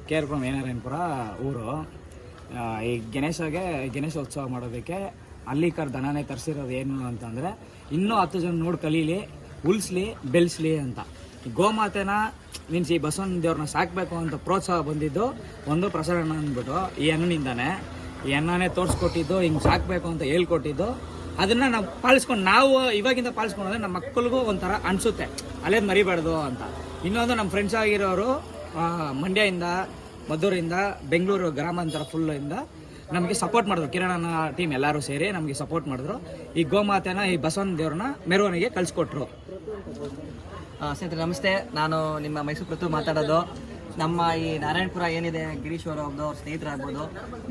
K R Puram ಏನಾರಾಯಣಪುರ ಊರು. ಈ ಗಣೇಶೋತ್ಸವ ಮಾಡೋದಕ್ಕೆ ಹಳ್ಳಿಕಾರ್ ದನನೇ ತರಿಸಿರೋದು ಏನು ಅಂತಂದರೆ, ಇನ್ನೂ 10 ಜನ ನೋಡಿ ಕಲೀಲಿ, ಉಳಿಸ್ಲಿ, ಬೆಳೆಸ್ಲಿ ಅಂತ. ಈ ಗೋಮಾತೆನ ಮೀನ್ಸ್ ಈ ಬಸವನ ದೇವ್ರನ್ನ ಸಾಕಬೇಕು ಅಂತ ಪ್ರೋತ್ಸಾಹ ಬಂದಿದ್ದು ಒಂದು ಪ್ರಸರಣ ಅಂದ್ಬಿಟ್ಟು ಈ ಅಣ್ಣನಿಂದಾನೆ. ಈ ಅಣ್ಣನೇ ತೋರಿಸ್ಕೊಟ್ಟಿದ್ದು, ಹಿಂಗೆ ಸಾಕಬೇಕು ಅಂತ ಹೇಳ್ಕೊಟ್ಟಿದ್ದು. ಅದನ್ನು ನಾವು ಪಾಲಿಸ್ಕೊಂಡು, ನಾವು ಇವಾಗಿಂದ ಪಾಲಿಸ್ಕೊಂಡ್ರೆ ನಮ್ಮ ಮಕ್ಕಳಿಗೂ ಒಂಥರ ಅನಿಸುತ್ತೆ, ಅಲ್ಲೇದು ಮರಿಬಾರ್ದು ಅಂತ. ಇನ್ನೊಂದು ನಮ್ಮ ಫ್ರೆಂಡ್ಸ್ ಆಗಿರೋರು ಮಂಡ್ಯದಿಂದ, ಮದ್ದೂರಿಂದ, ಬೆಂಗಳೂರು ಗ್ರಾಮಾಂತರ ಫುಲ್ಲಿಂದ ನಮಗೆ ಸಪೋರ್ಟ್ ಮಾಡಿದ್ರು. ಕಿರಣನ ಟೀಮ್ ಎಲ್ಲರೂ ಸೇರಿ ನಮಗೆ ಸಪೋರ್ಟ್ ಮಾಡಿದ್ರು. ಈ ಗೋಮಾತೆನ, ಈ ಬಸವನ ದೇವ್ರನ್ನ ಮೆರವಣಿಗೆ ಕಳಿಸ್ಕೊಟ್ರು. ಸ್ನೇಹಿತರೆ ನಮಸ್ತೆ, ನಾನು ನಿಮ್ಮ ಮೈಸೂರು ಪ್ರತು ಮಾತಾಡೋದು. ನಮ್ಮ ಈ ನಾರಾಯಣಪುರ ಏನಿದೆ, ಗಿರೀಶ್ ಅವ್ರ ಸ್ನೇಹಿತರಾಗ್ಬೋದು,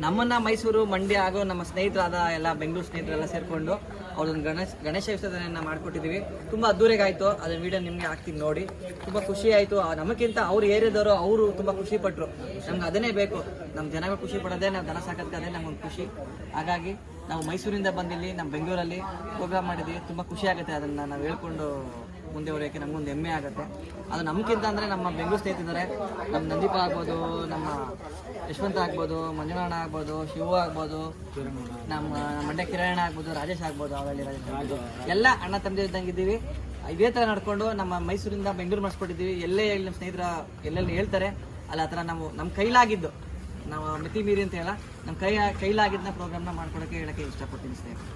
ನಮ್ಮನ್ನು ಮೈಸೂರು, ಮಂಡ್ಯ ಹಾಗೂ ನಮ್ಮ ಸ್ನೇಹಿತರಾದ ಎಲ್ಲ ಬೆಂಗಳೂರು ಸ್ನೇಹಿತರೆಲ್ಲ ಸೇರಿಕೊಂಡು ಅವ್ರದ್ದೊಂದು ಗಣೇಶ ವಿಸರ್ಜನೆಯನ್ನು ಮಾಡಿಕೊಟ್ಟಿದ್ದೀವಿ. ತುಂಬ ಅದ್ದೂರಿಗಾಯಿತು. ಅದನ್ನ ವೀಡಿಯೋ ನಿಮಗೆ ಹಾಕ್ತೀನಿ ನೋಡಿ. ತುಂಬ ಖುಷಿ ಆಯಿತು. ನಮಗಿಂತ ಅವ್ರು ಏರಿಯಾದವರು ಅವರು ತುಂಬ ಖುಷಿ ಪಟ್ಟರು. ನಮ್ಗೆ ಅದನ್ನೇ ಬೇಕು, ನಮ್ಮ ಜನಗಳು ಖುಷಿ ಪಡೋದೇ, ನಾವು ದನ ಸಾಕೋದಕ್ಕೆ ಅದೇ ನಮಗೊಂದು ಖುಷಿ. ಹಾಗಾಗಿ ನಾವು ಮೈಸೂರಿಂದ ಬಂದಿಲ್ಲಿ ನಮ್ಮ ಬೆಂಗಳೂರಲ್ಲಿ ಪ್ರೋಗ್ರಾಮ್ ಮಾಡಿದ್ದೀವಿ. ತುಂಬ ಖುಷಿ ಆಗುತ್ತೆ. ಅದನ್ನು ನಾವು ಹೇಳ್ಕೊಂಡು ಮುಂದೆ ಹೊರೆಯೋಕ್ಕೆ ನಮಗೊಂದು ಹೆಮ್ಮೆ ಆಗುತ್ತೆ. ಅದು ನಮಗಿಂತ ಅಂದರೆ ನಮ್ಮ ಬೆಂಗಳೂರು ಸ್ನೇಹಿತರಿದ್ದಾರೆ. ನಮ್ಮ ನಂದೀಪ ಆಗ್ಬೋದು, ನಮ್ಮ ಯಶವಂತ ಆಗ್ಬೋದು, ಮಂಜುನಾಣ ಆಗ್ಬೋದು, ಶಿವ ಆಗ್ಬೋದು, ನಮ್ಮ ಮಂಡ್ಯ ಕಿರಣ ಆಗ್ಬೋದು, ರಾಜೇಶ್ ಆಗ್ಬೋದು, ಅವರಲ್ಲಿ ರಾಜೇಶ್ ಎಲ್ಲ ಅಣ್ಣ ತಂದೆ ಇದ್ದಂಗಿದ್ದೀವಿ. ಇದೇ ಥರ ನಡ್ಕೊಂಡು ನಮ್ಮ ಮೈಸೂರಿಂದ ಬೆಂಗಳೂರು ಮಾಡಿಸ್ಕೊಟ್ಟಿದ್ದೀವಿ. ಎಲ್ಲೇ ಹೇಳಿ ನಮ್ಮ ಸ್ನೇಹಿತರ ಎಲ್ಲೆಲ್ಲಿ ಹೇಳ್ತಾರೆ ಅಲ್ಲ, ಆ ಥರ ನಾವು ನಮ್ಮ ಕೈಲಾಗಿದ್ದು, ನಾವು ಮಿತಿ ಮೀರಿ ಅಂತ ಹೇಳ, ನಮ್ಮ ಕೈಲಾಗಿದ್ದನ್ನ ಪ್ರೋಗ್ರಾಮ್ನ ಮಾಡ್ಕೊಡೋಕ್ಕೆ ಹೇಳೋಕ್ಕೆ ಇಷ್ಟಪಡ್ತೀನಿ ಸ್ನೇಹಿತರೆ.